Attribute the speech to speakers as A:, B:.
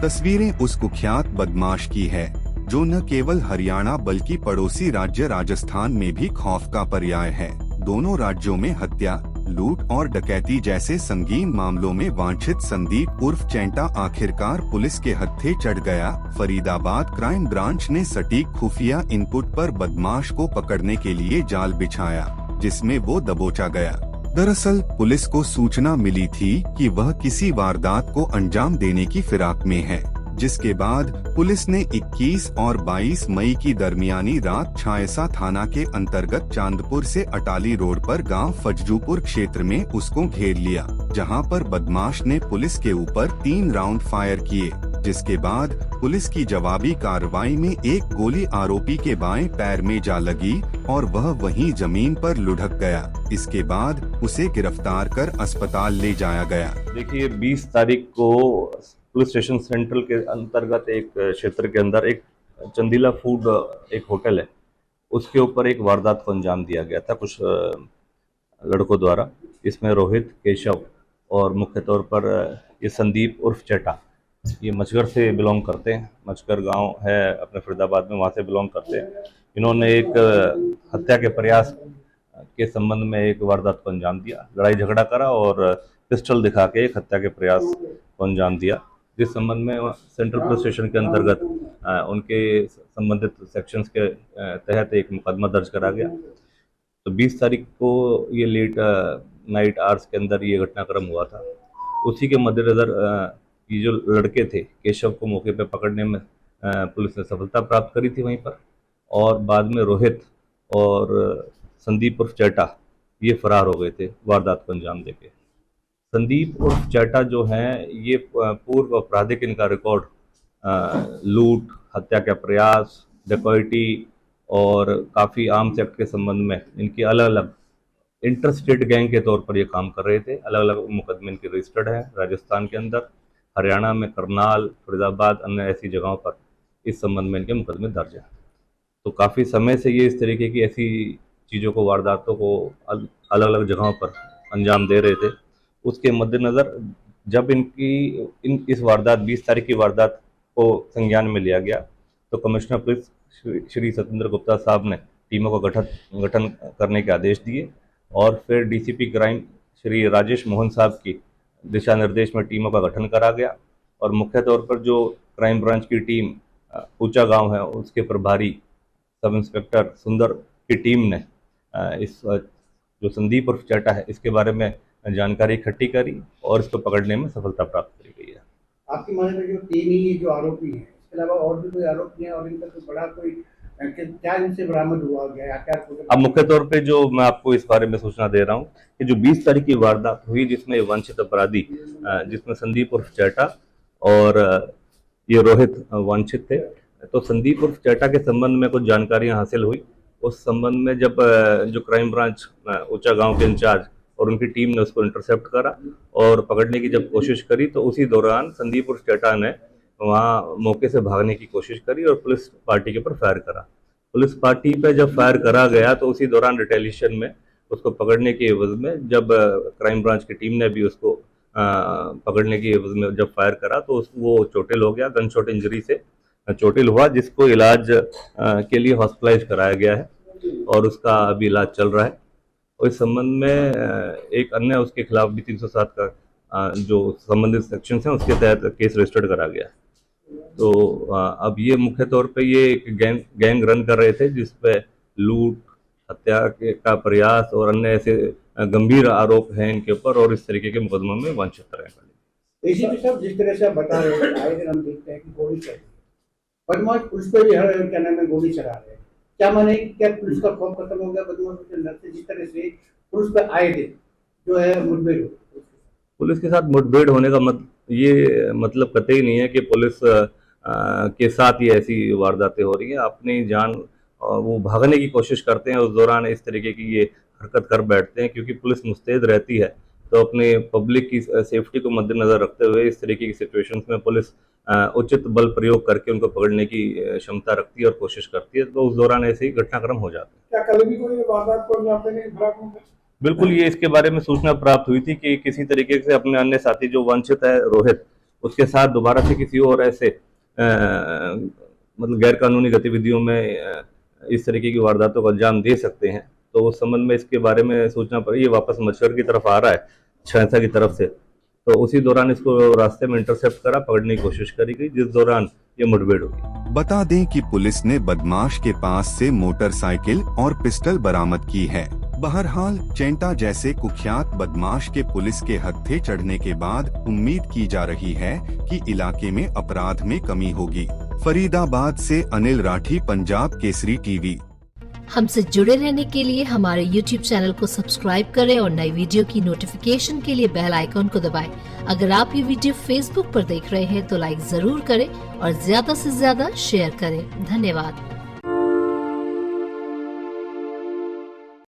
A: तस्वीरें उस कुख्यात बदमाश की है जो न केवल हरियाणा बल्कि पड़ोसी राज्य राजस्थान में भी खौफ का पर्याय है। दोनों राज्यों में हत्या, लूट और डकैती जैसे संगीन मामलों में वांछित संदीप उर्फ चैंटा आखिरकार पुलिस के हत्थे चढ़ गया। फरीदाबाद क्राइम ब्रांच ने सटीक खुफिया इनपुट पर बदमाश को पकड़ने के लिए जाल बिछाया, जिसमें वो दबोचा गया। दरअसल पुलिस को सूचना मिली थी कि वह किसी वारदात को अंजाम देने की फिराक में है, जिसके बाद पुलिस ने 21 और 22 मई की दरमियानी रात छायसा थाना के अंतर्गत चांदपुर से अटाली रोड पर गांव फजजूपुर क्षेत्र में उसको घेर लिया, जहां पर बदमाश ने पुलिस के ऊपर 3 राउंड फायर किए, जिसके बाद पुलिस की जवाबी कार्रवाई में एक गोली आरोपी के बाएं पैर में जा लगी और वह वहीं जमीन पर लुढ़क गया। इसके बाद उसे गिरफ्तार कर अस्पताल ले जाया गया।
B: देखिए 20 तारीख को पुलिस स्टेशन सेंट्रल के अंतर्गत एक क्षेत्र के अंदर एक चंदीला फूड एक होटल है, उसके ऊपर एक वारदात को अंजाम दिया गया था कुछ लड़कों द्वारा। इसमें रोहित, केशव और मुख्य तौर पर ये संदीप उर्फ चैटा, ये मचगर से बिलोंग करते हैं। मचगर गांव है अपने फरीदाबाद में, वहाँ से बिलोंग करते हैं। इन्होंने एक हत्या के प्रयास के संबंध में एक वारदात को अंजाम दिया, लड़ाई झगड़ा करा और पिस्टल दिखा के एक हत्या के प्रयास को अंजाम दिया, जिस संबंध में सेंट्रल पुलिस स्टेशन के अंतर्गत उनके संबंधित सेक्शंस के तहत एक मुकदमा दर्ज करा गया। तो 20 तारीख को ये लेट नाइट आवर्स के अंदर ये घटनाक्रम हुआ था। उसी के मद्देनज़र ये जो लड़के थे, केशव को मौके पर पकड़ने में पुलिस ने सफलता प्राप्त करी थी वहीं पर, और बाद में रोहित और संदीप उर्फ चैटा ये फरार हो गए थे वारदात को अंजाम देके। संदीप उर्फ चैटा जो हैं ये पूर्व आपराधिक इनका रिकॉर्ड लूट, हत्या का प्रयास, डकैती और काफ़ी आर्म्स एक्ट के संबंध में इनकी अलग अलग इंटर स्टेट गैंग के तौर पर ये काम कर रहे थे। अलग अलग मुकदमे इनके रजिस्टर्ड हैं राजस्थान के अंदर, हरियाणा में करनाल, फरीदाबाद, अन्य ऐसी जगहों पर इस संबंध में इनके मुकदमे दर्ज हैं। तो काफ़ी समय से ये इस तरीके की ऐसी चीज़ों को, वारदातों को अलग अलग जगहों पर अंजाम दे रहे थे। उसके मद्देनज़र जब इस वारदात 20 तारीख की वारदात को संज्ञान में लिया गया, तो कमिश्नर पुलिस श्री सत्येंद्र गुप्ता साहब ने टीमों का गठन करने के आदेश दिए और फिर डीसीपी क्राइम श्री राजेश मोहन साहब की दिशा निर्देश में टीमों का गठन करा गया। और मुख्य तौर पर जो क्राइम ब्रांच की टीम ऊंचा गांव है, उसके प्रभारी सब इंस्पेक्टर सुंदर की टीम ने इस जो संदीप उर्फ चैटा है इसके बारे में जानकारी इकट्ठी करी और इसको पकड़ने में सफलता प्राप्त करी गई है।
C: आपकी माने में जो 3 ही जो आरोपी हैं, इसके अलावा और भी कोई आरोपी हैं और इनका कोई बड़ा कोई क्या इनसे बरामद हुआ गया क्या?
B: अब मुख्य तौर पे जो मैं आपको इस बारे में सूचना दे रहा हूँ कि जो 20 तारीख की वारदात हुई जिसमें वांछित अपराधी जिसमें संदीप उर्फ चैटा और ये रोहित वांछित थे, तो संदीप उर्फ चैटा के संबंध में कुछ जानकारियां हासिल हुई। उस संबंध में जब जो क्राइम ब्रांच ऊंचा गांव के इंचार्ज और उनकी टीम ने उसको इंटरसेप्ट करा और पकड़ने की जब कोशिश करी, तो उसी दौरान संदीप उर्फ चैटा ने वहाँ मौके से भागने की कोशिश करी और पुलिस पार्टी के ऊपर फायर करा। पुलिस पार्टी पे जब फायर करा गया तो उसी दौरान रिटेलिएशन में उसको पकड़ने के एवज में जब क्राइम ब्रांच की टीम ने भी उसको पकड़ने की एवज में जब फायर करा तो वो चोटिल हो गया, गन शॉट इंजरी से चोटिल हुआ, जिसको इलाज के लिए हॉस्पिटलाइज कराया गया है और उसका अभी इलाज चल रहा है। और इस संबंध में एक अन्य उसके खिलाफ भी 307 का जो संबंधित सेक्शन हैं उसके तहत केस रजिस्टर्ड करा गया। तो अब ये मुख्य तौर पे ये एक गैंग रन कर रहे थे जिसपे लूट, हत्या का प्रयास और अन्य ऐसे गंभीर आरोप हैं इनके ऊपर और इस तरीके के मुकदमों में वांछित रहेगा।
C: एसीपी साहब, जिस तरह से आप बता रहे हैं, आए दिन हम देखते हैं कि गोली चल रही है, बदमाश पुलिस पे भी हर क्या नाम है गोली चला रहे हैं। क्या माने क्या पुलिस का खौफ खत्म हो गया बदमाशों के अंदर से, जिस तरह से पुलिस पे आए दिन जो है मुठभेड़ हो?
B: पुलिस के साथ मुठभेड़ होने का ये मतलब कतई नहीं है कि पुलिस के साथ ये ऐसी वारदातें हो रही हैं। अपनी जान वो भागने की कोशिश करते हैं, उस दौरान इस तरीके की ये हरकत कर बैठते हैं, क्योंकि पुलिस मुस्तैद रहती है। तो अपने पब्लिक की सेफ्टी को मद्देनजर रखते हुए इस तरीके की सिचुएशंस में पुलिस उचित बल प्रयोग करके उनको पकड़ने की क्षमता रखती है और कोशिश करती है। तो उस दौरान ऐसे ही घटनाक्रम हो जाते हैं।
C: क्या कल भी कोई वारदात को अंजाम देने की?
B: बिल्कुल, ये इसके बारे में सूचना प्राप्त हुई थी कि किसी तरीके से अपने अन्य साथी जो वंचित है रोहित, उसके साथ दोबारा से किसी और ऐसे मतलब गैर कानूनी गतिविधियों में इस तरीके की वारदातों को अंजाम दे सकते हैं, तो उस संबंध में इसके बारे में सोचना पड़ी। ये वापस मचकर की तरफ आ रहा है छांसा की तरफ से, तो उसी दौरान इसको रास्ते में इंटरसेप्ट करा, पकड़ने की कोशिश करी गई, जिस दौरान ये मुठभेड़ हुई।
A: बता दें कि पुलिस ने बदमाश के पास से मोटरसाइकिल और पिस्टल बरामद की है। बहरहाल चेंटा जैसे कुख्यात बदमाश के पुलिस के हत्थे चढ़ने के बाद उम्मीद की जा रही है कि इलाके में अपराध में कमी होगी। फरीदाबाद से अनिल राठी, पंजाब केसरी टीवी।
D: हमसे जुड़े रहने के लिए हमारे YouTube चैनल को सब्सक्राइब करें और नई वीडियो की नोटिफिकेशन के लिए बेल आइकॉन को दबाएं। अगर आप ये वीडियो Facebook पर देख रहे हैं तो लाइक जरूर करें और ज्यादा से ज्यादा शेयर करें। धन्यवाद।